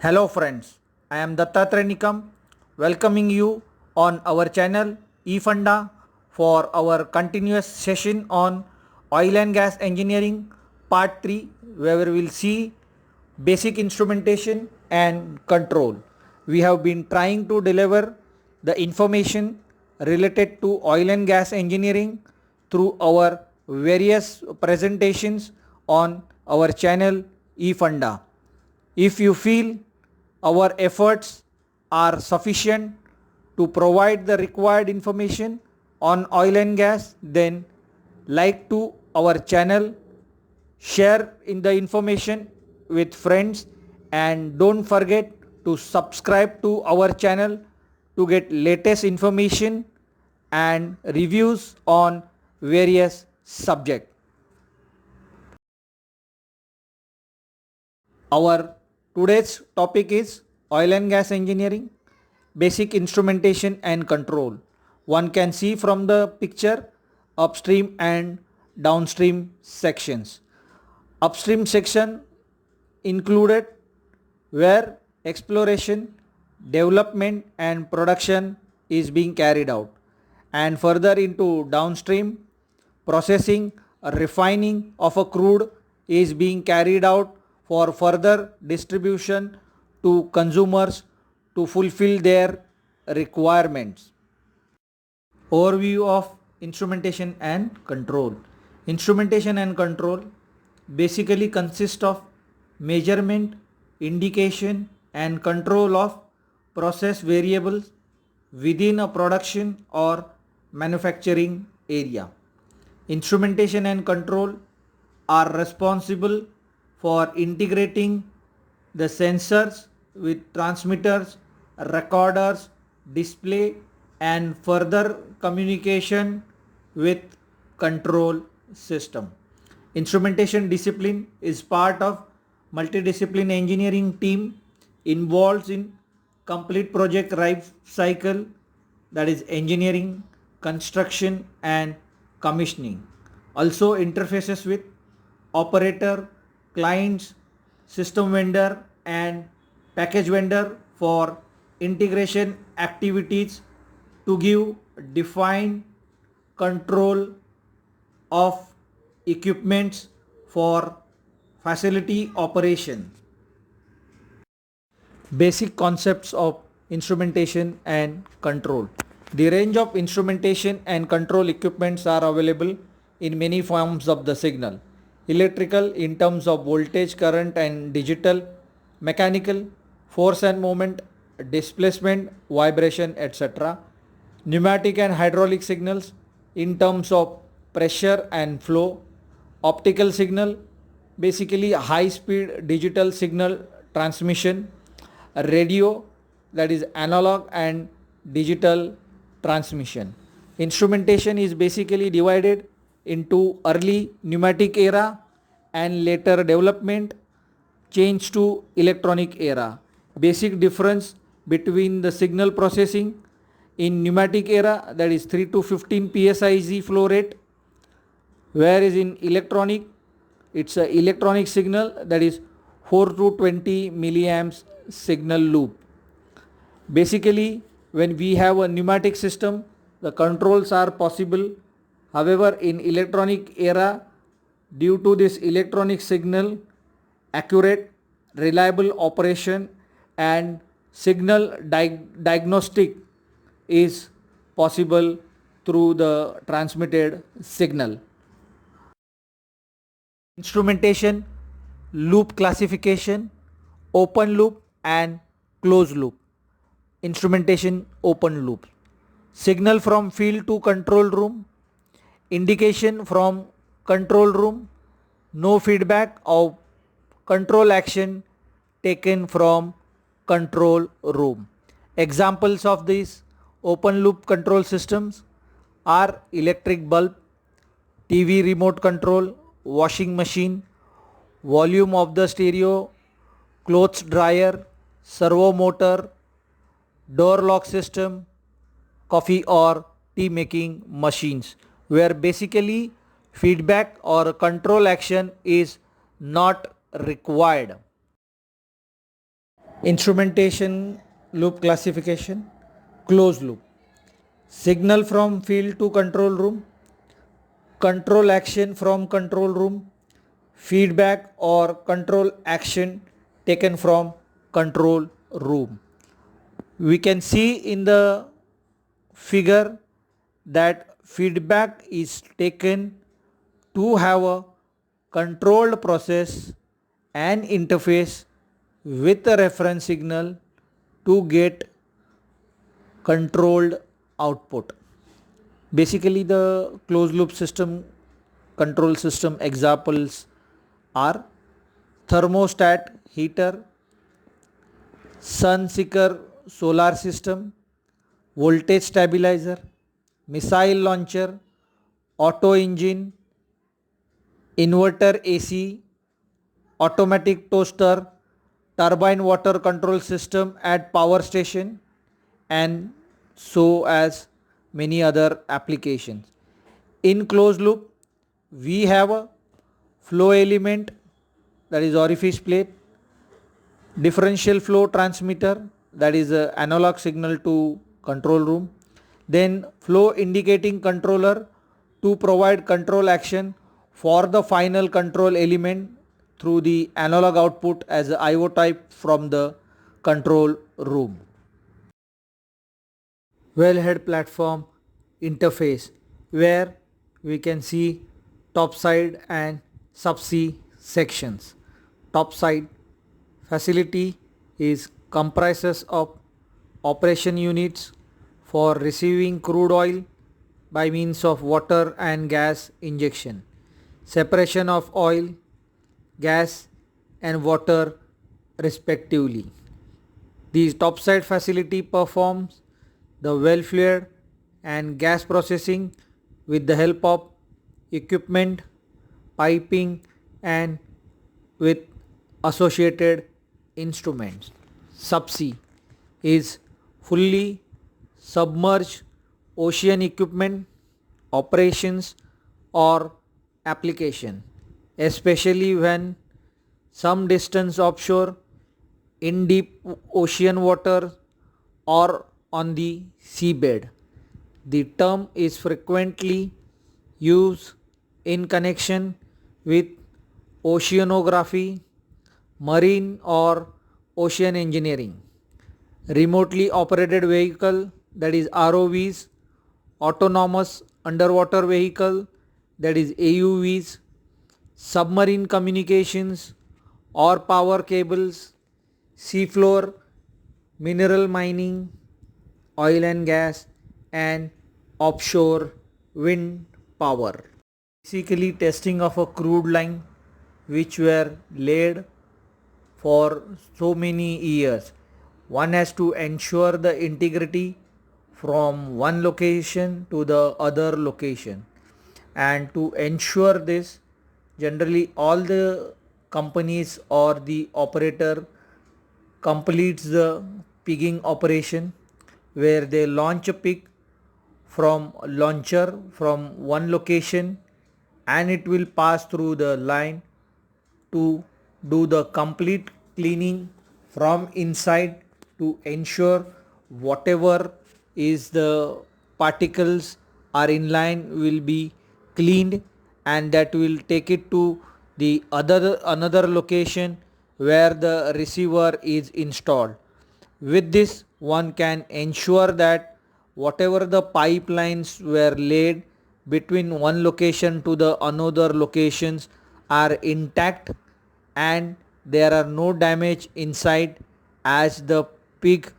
Hello friends, I am Dattatrenikam welcoming you on our channel eFunda for our continuous session on oil and gas engineering part 3 where we will see basic instrumentation and control. We have been trying to deliver the information related to oil and gas engineering through our various presentations on our channel eFunda. If you feel our efforts are sufficient to provide the required information on oil and gas, then like to our channel, share in the information with friends, and don't forget to subscribe to our channel to get latest information and reviews on various subjects. Our today's topic is oil and gas engineering, basic instrumentation and control. One can see from the picture upstream and downstream sections. Upstream section included where exploration, development and production is being carried out, and further into downstream processing, refining of a crude is being carried out for further distribution to consumers to fulfill their requirements. Overview of instrumentation and control. Instrumentation and control basically consist of measurement, indication and control of process variables within a production or manufacturing area. Instrumentation and control are responsible for integrating the sensors with transmitters, recorders, display and further communication with control system. Instrumentation discipline is part of multidiscipline engineering team involved in complete project life cycle, that is engineering, construction and commissioning. Also interfaces with operator, clients, system vendor and package vendor for integration activities to give defined control of equipments for facility operation. Basic concepts of instrumentation and control. The range of instrumentation and control equipments are available in many forms of the signal. Electrical in terms of voltage, current and digital, mechanical, force and moment, displacement, vibration, etc. Pneumatic and hydraulic signals in terms of pressure and flow. Optical signal, basically high speed digital signal transmission. Radio, that is analog and digital transmission. Instrumentation is basically divided into early pneumatic era and later development change to electronic era. Basic difference between the signal processing in pneumatic era, that is 3 to 15 psiz flow rate, whereas in electronic it's a electronic signal, that is 4 to 20 milliamps signal loop. Basically when we have a pneumatic system, the controls are possible. However, in electronic era, due to this electronic signal, accurate, reliable operation and signal diagnostic is possible through the transmitted signal. Instrumentation, loop classification, open loop and closed loop. Instrumentation open loop. Signal from field to control room, indication from control room, no feedback of control action taken from control room. Examples of these open loop control systems are electric bulb, TV remote control, washing machine, volume of the stereo, clothes dryer, servo motor, door lock system, coffee or tea making machines, where basically feedback or control action is not required. Instrumentation loop classification, closed loop, signal from field to control room, control action from control room, feedback or control action taken from control room. We can see in the figure that feedback is taken to have a controlled process and interface with a reference signal to get controlled output. Basically, the closed loop system control system examples are thermostat heater, sun seeker solar system, voltage stabilizer, missile launcher, auto engine, inverter AC, automatic toaster, turbine water control system at power station, and so as many other applications. In closed loop, we have a flow element, that is orifice plate, differential flow transmitter, that is a analog signal to control room, then flow indicating controller to provide control action for the final control element through the analog output as a IO type from the control room. Wellhead platform interface, where we can see topside and subsea sections. Topside facility is comprises of operation units for receiving crude oil by means of water and gas injection, separation of oil, gas and water respectively. The topside facility performs the well fluid and gas processing with the help of equipment, piping and with associated instruments. Subsea is fully submerged ocean equipment, operations or application, especially when some distance offshore in deep ocean water or on the seabed. The term is frequently used in connection with oceanography, marine or ocean engineering. Remotely operated vehicle, that is ROVs, autonomous underwater vehicle, that is AUVs, submarine communications or power cables, seafloor, mineral mining, oil and gas and offshore wind power. Basically testing of a crude line which were laid for so many years. One has to ensure the integrity from one location to the other location, and to ensure this, generally all the companies or the operator completes the pigging operation, where they launch a pig from launcher from one location and it will pass through the line to do the complete cleaning from inside to ensure whatever is the particles are in line will be cleaned, and that will take it to the other another location where the receiver is installed. With this, one can ensure that whatever the pipelines were laid between one location to the another locations are intact and there are no damage inside as the pig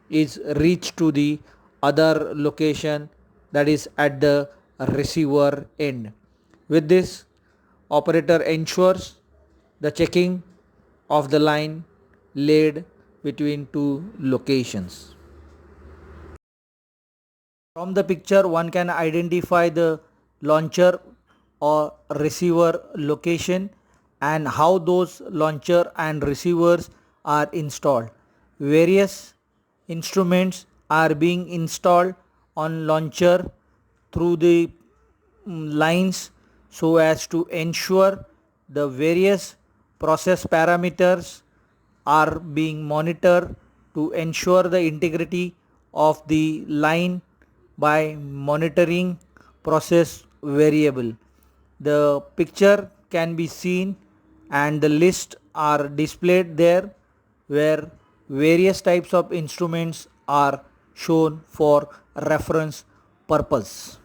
is reached to the other location, that is at the receiver end. With this, operator ensures the checking of the line laid between two locations. From the picture, one can identify the launcher or receiver location and how those launcher and receivers are installed. Various instruments are being installed on launcher through the lines so as to ensure the various process parameters are being monitored to ensure the integrity of the line by monitoring process variable. The picture can be seen and the list are displayed there where various types of instruments are shown for reference purpose.